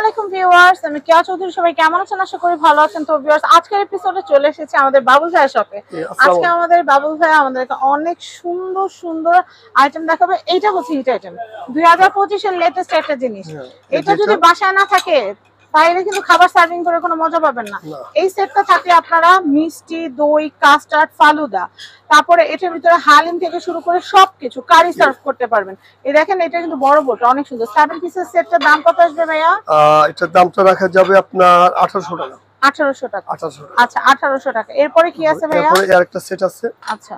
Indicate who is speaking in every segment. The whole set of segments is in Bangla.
Speaker 1: আলাইকুম ভিউয়ার্স, আমি কেয়া চৌধুরী। সবাই কেমন আছেন? আশা করি ভালো আছেন। তো ভিউয়ার্স, আজকের এপিসোডে চলে এসেছে আমাদের বাবুল ভাইয়ের শপে। আজকে আমাদের বাবুল ভাই আমাদেরকে অনেক সুন্দর সুন্দর আইটেম দেখাবে। এইটা হচ্ছে হিট আইটেম, 2025 এর লেটেস্ট একটা জিনিস। এটা যদি বাসায় না থাকে তাহলে কিন্তু খাবার সার্ভিং করে কোনো মজা পাবেন না। এই সেটটা থাকলে আপনারা মিষ্টি, দই, কাস্টার্ড, ফালুদা, তারপরে এটার ভিতরে হালিম থেকে শুরু করে সবকিছু কারি সার্ভ করতে পারবেন। এই দেখেন, এটা কিন্তু বড় বোট, অনেক সুন্দর। 7 পিসের সেটটার দাম কত আসবে ভাইয়া?
Speaker 2: এটার দামটা রাখা যাবে আপনার 1800 টাকা।
Speaker 1: 1800 টাকা। আচ্ছা, 1800 টাকা। এরপরে কি আছে ভাইয়া?
Speaker 2: এরপরে আরেকটা সেট আছে।
Speaker 1: আচ্ছা,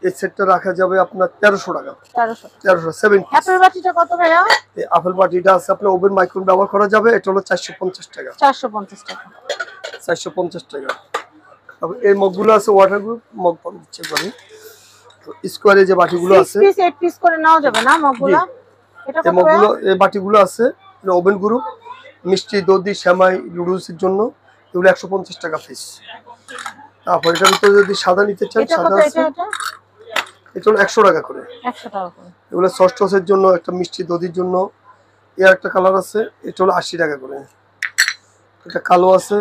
Speaker 2: এই সেটটা রাখা যাবে আপনার 1300 টাকা। 1300 7 পিস।
Speaker 1: আপেল বাটিটা কত ভাইয়া?
Speaker 2: এই আপেল বাটিটা আছে আপনার ওভেন মাইক্রোওয়েভ ব্যবহার করা যাবে। এটা হলো 450 টাকা।
Speaker 1: 450 টাকা।
Speaker 2: 450 টাকা। তারপর এই মগগুলো আছে ওয়াটার গ্রুপ মগ পাবেন চেক করেন। তো স্কোয়ারে যে বাটিগুলো আছে
Speaker 1: 6 পিস 8 পিস করে নেওয়া যাবে না মগগুলো? এটা
Speaker 2: এই
Speaker 1: কত
Speaker 2: মগগুলো
Speaker 1: ভাইয়া?
Speaker 2: এই বাটিগুলো আছে ওভেন গ্রুপ মিষ্টি, দই, সেমাই, নুডলসের জন্য এগুলো 150 টাকা পিস। তারপর এটার ভিতরে যদি সাদা নিতে চান
Speaker 1: এটা
Speaker 2: সাদা
Speaker 1: কত?
Speaker 2: আছে। এটা হলো 100 টাকা করে।
Speaker 1: 100 টাকা করে।
Speaker 2: এগুলো সস টসের জন্য, একটা মিষ্টি দধির জন্য। এর একটা কালার আছে, এটা হলো 80 টাকা করে। এটা কালো আছে,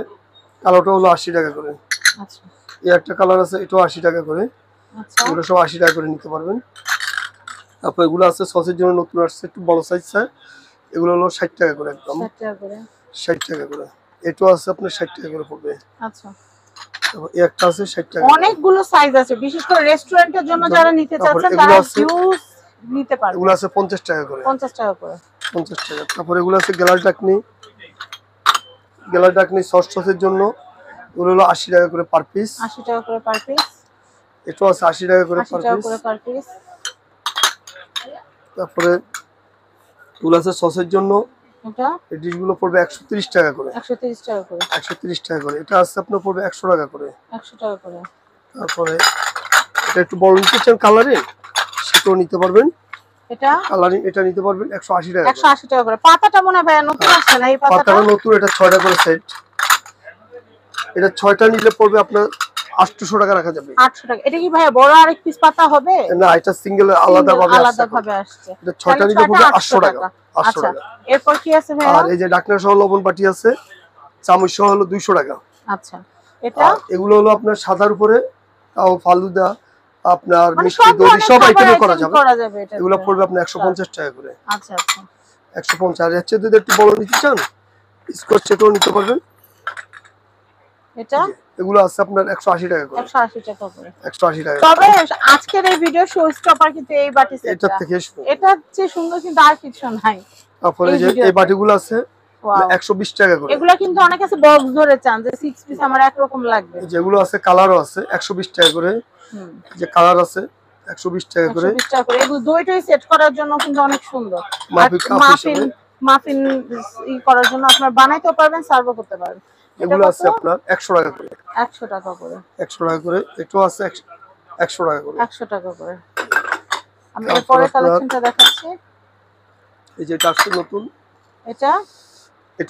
Speaker 2: কালোটা হলো 80 টাকা করে।
Speaker 1: আচ্ছা,
Speaker 2: এর একটা কালার আছে, এটাও 80 টাকা করে।
Speaker 1: আচ্ছা,
Speaker 2: এগুলো সব 80 টাকা করে নিতে পারবেন। তারপর এগুলো আছে সসের জন্য, নতুন আসছে একটু বড় সাইজ চাই, এগুলো হলো 60 টাকা করে একদম।
Speaker 1: 60 টাকা করে।
Speaker 2: 60 টাকা করে। এটাও আছে আপনার 60 টাকা করে পড়বে।
Speaker 1: আচ্ছা,
Speaker 2: তারপর এই একটা আছে 60 টাকা।
Speaker 1: অনেকগুলো সাইজ আছে, বিশেষ করে রেস্টুরেন্টের জন্য যারা নিতে চাচ্ছেন তারা জুস নিতে পারবে।
Speaker 2: এগুলো আছে 50 টাকা করে।
Speaker 1: 50 টাকা করে।
Speaker 2: 50 টাকা। তারপর এগুলো আছে গেলার ডাকনি সস টসের জন্য, এগুলো হলো 80 টাকা করে পার পিস।
Speaker 1: 80 টাকা করে পার পিস।
Speaker 2: এটাও আছে 80 টাকা করে
Speaker 1: 80
Speaker 2: পার
Speaker 1: টাকা
Speaker 2: পিস।
Speaker 1: করে পার পিস।
Speaker 2: তারপরে এগুলো আছে সসের জন্য,
Speaker 1: এটা
Speaker 2: এই ডিশগুলো পড়বে 130 টাকা করে।
Speaker 1: 130 টাকা করে।
Speaker 2: 130 টাকা করে। এটা আছে আপনার পড়বে 100 টাকা করে।
Speaker 1: 100 টাকা করে।
Speaker 2: তারপরে এটা একটু বড় নিতে চান কালারিং, সেটাও নিতে পারবেন।
Speaker 1: এটা
Speaker 2: কালারিং এটা নিতে পারবেন 180 টাকা করে।
Speaker 1: 180 টাকা করে। পাতাটা মনে হয় নতুন আসছে না? এই পাতাটা
Speaker 2: নতুন, এটা 6টা করে সেট। এটা 6টা নিলে পড়বে আপনার 800 টাকা রাখা যাবে।
Speaker 1: 800 টাকা। এটা কি ভাইয়া বড় আরেক পিস পাতা হবে?
Speaker 2: না, এটা সিঙ্গেল আলাদা ভাবে
Speaker 1: আসছে।
Speaker 2: এটা 6টা নিলে পড়বে 800 টাকা। 800
Speaker 1: আচ্ছা,
Speaker 2: টাকা।
Speaker 1: এরপর কি আছে ভাইয়া?
Speaker 2: আর এই যে ডাকনা সহ লবণ বাটি আছে, চামচ সহ হলো 200 টাকা।
Speaker 1: আচ্ছা, এটা
Speaker 2: এগুলো হলো আপনার সাদার উপরে তাও ফালুদা, আপনার
Speaker 1: মানে
Speaker 2: মিষ্টি দই সব আইটেমে করা যাবে।
Speaker 1: এটা
Speaker 2: এগুলো পড়বে আপনার 150 টাকা করে।
Speaker 1: আচ্ছা, আচ্ছা,
Speaker 2: 150। আর হচ্ছে যদি একটু বড় নিতে চান স্কোয়ার সেটাও নিতে পারবেন।
Speaker 1: এটা
Speaker 2: এগুলো আছে আপনার 180 টাকা করে।
Speaker 1: 180 টাকা করে।
Speaker 2: 180 টাকা।
Speaker 1: তবে আজকের এই ভিডিও শো স্টপার কিন্তু এই বাটি সেটটা।
Speaker 2: এটা থেকে
Speaker 1: এটা চেয়ে সুন্দর কিন্তু আর কিছু নাই।
Speaker 2: তারপরে যে এই বাটিগুলো আছে 120 টাকা করে।
Speaker 1: এগুলা কিন্তু অনেক আছে বক্স ধরে চান যে 6 পিস আমার একরকম লাগবে।
Speaker 2: যেগুলো আছে কালারও আছে 120 টাকা করে। যে কালার আছে 120 টাকা করে।
Speaker 1: 120 টাকা করে। এগুলো দইটাই সেট করার জন্য কিন্তু অনেক সুন্দর। মাফিন করার জন্য আপনারা বানাইতেও পারবেন, সার্ভও করতে পারবেন।
Speaker 2: এগুলো আছে আপনার 100 টাকা করে।
Speaker 1: 100 টাকা করে।
Speaker 2: 100 টাকা করে। এটাও আছে 100 টাকা করে।
Speaker 1: 100 টাকা করে। আমি এরপরে কালেকশনটা দেখাচ্ছি।
Speaker 2: এই যে এটা আসছে নতুন,
Speaker 1: এটা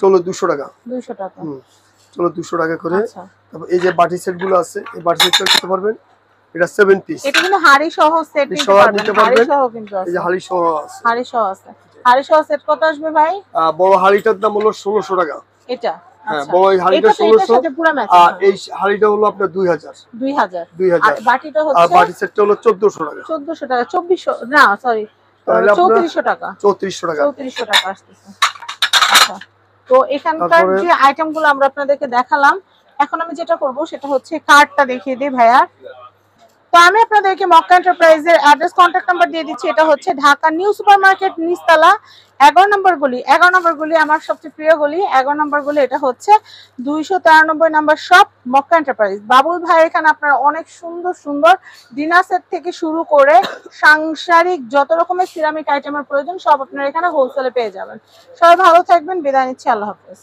Speaker 2: হলো 200 টাকা।
Speaker 1: 200 টাকা।
Speaker 2: চলো 200 টাকা করে।
Speaker 1: আচ্ছা,
Speaker 2: তারপর এই যে বাটি সেট গুলো আছে, এই বাটি সেটটা নিতে পারবেন। এটা 7 পিস।
Speaker 1: এটা কিন্তু হাড়ি সহ সেট নিতে পারবেন। হাড়ি সহ কিন্তু আছে।
Speaker 2: এই যে হাড়ি সহ আছে।
Speaker 1: হাড়ি সহ আছে। হাড়ি সহ সেট কত আসবে ভাই?
Speaker 2: বড় হাড়িটার দাম হলো 1600 টাকা।
Speaker 1: এটা
Speaker 2: হ্যাঁ, বড় এই হাড়িটা 1600। আর এই হাড়িটা হলো আপনার 2000।
Speaker 1: 2000। আর বাটিটা হচ্ছে,
Speaker 2: আর বাটি সেটটা হলো 1400 টাকা।
Speaker 1: 1400 টাকা। 2400 না, সরি, 3400 টাকা।
Speaker 2: 3400 টাকা।
Speaker 1: 3400 টাকা আসতেছে। আচ্ছা, তো এখানকার যে আইটেমগুলো আমরা আপনাদেরকে দেখালাম, এখন আমি যেটা করব সেটা হচ্ছে কার্ডটা দেখিয়ে দিই ভাইয়া। তো আমি আপনাদেরকে মক্কা এন্টারপ্রাইজের অ্যাড্রেস, কন্টাক্ট নাম্বার দিয়ে দিচ্ছি। এটা হচ্ছে ঢাকা নিউ সুপার মার্কেট, নিচতলা, 11 নম্বর গলি। 11 নম্বর গলি আমার সবচেয়ে প্রিয় গলি। 11 নম্বর গলি। এটা হচ্ছে 293 নম্বর শপ, মক্কা এন্টারপ্রাইজ। বাবুল ভাই এখানে আপনারা অনেক সুন্দর সুন্দর ডিনার সেট থেকে শুরু করে সাংসারিক যত রকমের সিরামিক আইটেমের প্রয়োজন সব আপনারা এখানে হোলসেলে পেয়ে যাবেন। সবাই ভালো থাকবেন, বিদায় নিচ্ছি, আল্লাহ হাফেজ।